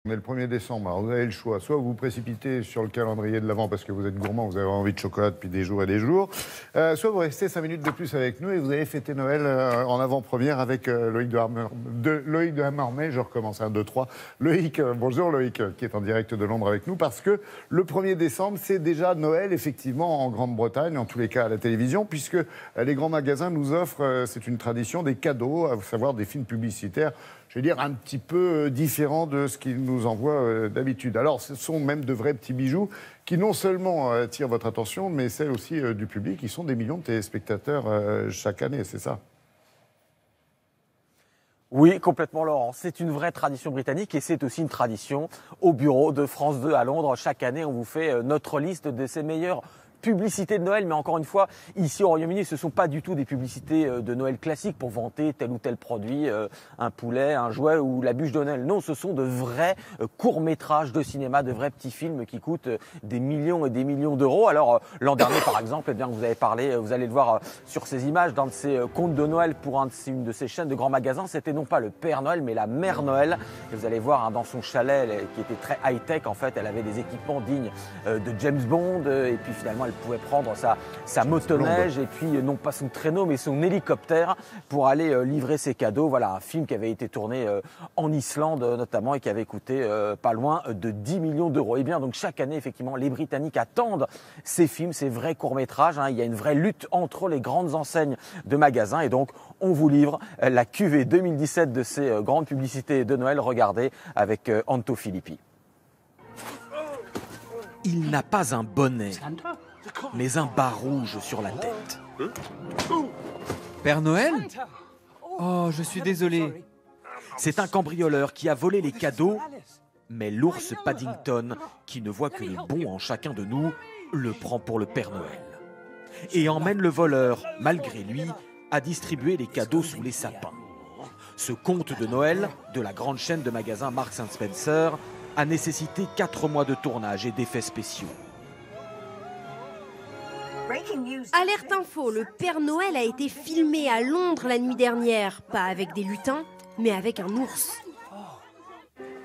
On est le 1er décembre, alors vous avez le choix. Soit vous vous précipitez sur le calendrier de l'Avent parce que vous êtes gourmand, vous avez envie de chocolat depuis des jours et des jours. Soit vous restez 5 minutes de plus avec nous et vous allez fêter Noël en avant-première avec Loïc de Hamarmé. Je recommence, 1, 2, 3. Loïc, bonjour Loïc, qui est en direct de Londres avec nous parce que le 1er décembre, c'est déjà Noël, effectivement, en Grande-Bretagne, en tous les cas à la télévision, puisque les grands magasins nous offrent, c'est une tradition, des cadeaux, à savoir des films publicitaires, je vais dire, un petit peu différents de ce qu'ils nous envoient d'habitude. Alors, ce sont même de vrais petits bijoux qui non seulement attirent votre attention, mais celle aussi du public. Ils sont des millions de téléspectateurs chaque année, c'est ça? Oui, complètement, Laurent. C'est une vraie tradition britannique et c'est aussi une tradition au bureau de France 2 à Londres. Chaque année, on vous fait notre liste de ses meilleurs publicités de Noël, mais encore une fois, ici au Royaume-Uni, ce ne sont pas du tout des publicités de Noël classiques pour vanter tel ou tel produit, un poulet, un jouet ou la bûche de Noël. Non, ce sont de vrais courts-métrages de cinéma, de vrais petits films qui coûtent des millions et des millions d'euros. Alors, l'an dernier, par exemple, eh bien, vous avez parlé, vous allez le voir sur ces images, d'un de ces contes de Noël pour une de ces chaînes de grands magasins, c'était non pas le Père Noël, mais la Mère Noël. Et vous allez voir, dans son chalet, qui était très high-tech, en fait, elle avait des équipements dignes de James Bond, et puis finalement, elle pouvait prendre sa motoneige et puis non pas son traîneau mais son hélicoptère pour aller livrer ses cadeaux. Voilà, un film qui avait été tourné en Islande notamment et qui avait coûté pas loin de 10 millions d'euros. Et bien donc chaque année effectivement les Britanniques attendent ces films, ces vrais courts-métrages. Il y a une vraie lutte entre les grandes enseignes de magasins et donc on vous livre la cuvée 2017 de ces grandes publicités de Noël. Regardez avec Anto Filippi. Il n'a pas un bonnet, mais un bas rouge sur la tête. Père Noël? Oh, je suis désolé. C'est un cambrioleur qui a volé les cadeaux, mais l'ours Paddington, qui ne voit que le bon en chacun de nous, le prend pour le Père Noël. Et emmène le voleur, malgré lui, à distribuer les cadeaux sous les sapins. Ce conte de Noël, de la grande chaîne de magasins Marks & Spencer, a nécessité 4 mois de tournage et d'effets spéciaux. Alerte info, le Père Noël a été filmé à Londres la nuit dernière. Pas avec des lutins, mais avec un ours.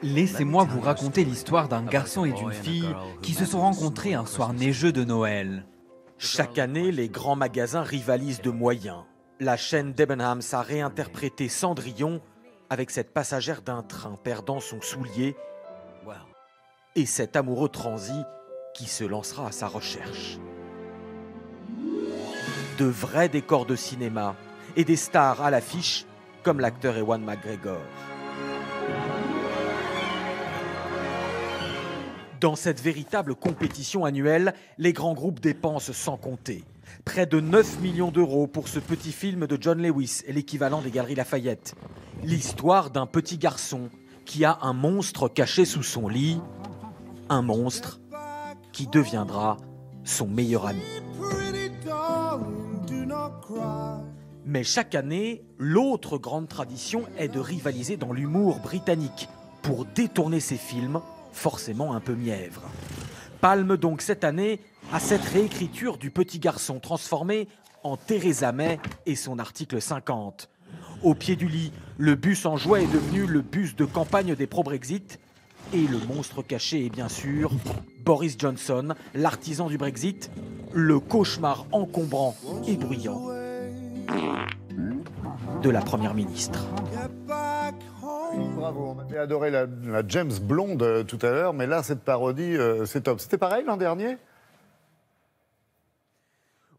Laissez-moi vous raconter l'histoire d'un garçon et d'une fille qui se sont rencontrés un soir neigeux de Noël. Chaque année, les grands magasins rivalisent de moyens. La chaîne Debenhams a réinterprété Cendrillon avec cette passagère d'un train perdant son soulier et cet amoureux transi qui se lancera à sa recherche. De vrais décors de cinéma et des stars à l'affiche, comme l'acteur Ewan McGregor. Dans cette véritable compétition annuelle, les grands groupes dépensent sans compter. Près de 9 millions d'euros pour ce petit film de John Lewis, l'équivalent des Galeries Lafayette. L'histoire d'un petit garçon qui a un monstre caché sous son lit, un monstre qui deviendra son meilleur ami. Mais chaque année, l'autre grande tradition est de rivaliser dans l'humour britannique pour détourner ces films, forcément un peu mièvres. Palme donc cette année à cette réécriture du petit garçon transformé en Theresa May et son article 50. Au pied du lit, le bus en joie est devenu le bus de campagne des pro-Brexit et le monstre caché est bien sûr Boris Johnson, l'artisan du Brexit, le cauchemar encombrant et bruyant de la Première ministre. Bravo, on avait adoré la James Blonde tout à l'heure, mais là, cette parodie, c'est top. C'était pareil l'an dernier ?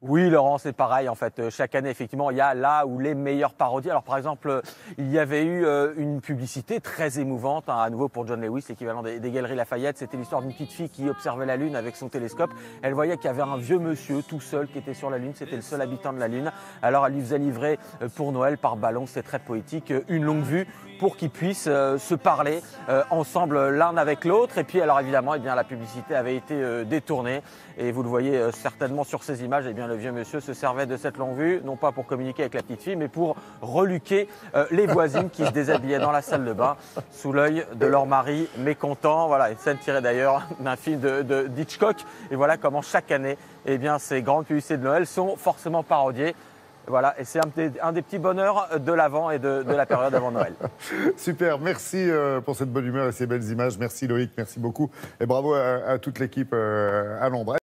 Oui, Laurent, c'est pareil en fait. Chaque année, effectivement, il y a là où les meilleures parodies. Alors, par exemple, il y avait eu une publicité très émouvante, à nouveau pour John Lewis, l'équivalent des Galeries Lafayette. C'était l'histoire d'une petite fille qui observait la Lune avec son télescope. Elle voyait qu'il y avait un vieux monsieur tout seul qui était sur la Lune. C'était le seul habitant de la Lune. Alors, elle lui faisait livrer pour Noël par ballon, c'est très poétique, une longue vue pour qu'ils puissent se parler ensemble l'un avec l'autre. Et puis, alors évidemment, eh bien, la publicité avait été détournée. Et vous le voyez certainement sur ces images, eh bien, le vieux monsieur se servait de cette longue vue, non pas pour communiquer avec la petite fille, mais pour reluquer les voisines qui se déshabillaient dans la salle de bain sous l'œil de leur mari mécontent. Voilà, une scène tirée d'ailleurs d'un film d'Hitchcock. Et voilà comment chaque année, eh bien, ces grandes publicités de Noël sont forcément parodiées. Voilà, et c'est un des petits bonheurs de l'avant et de la période avant Noël. Super, merci pour cette bonne humeur et ces belles images. Merci Loïc, merci beaucoup. Et bravo à toute l'équipe à l'ombre.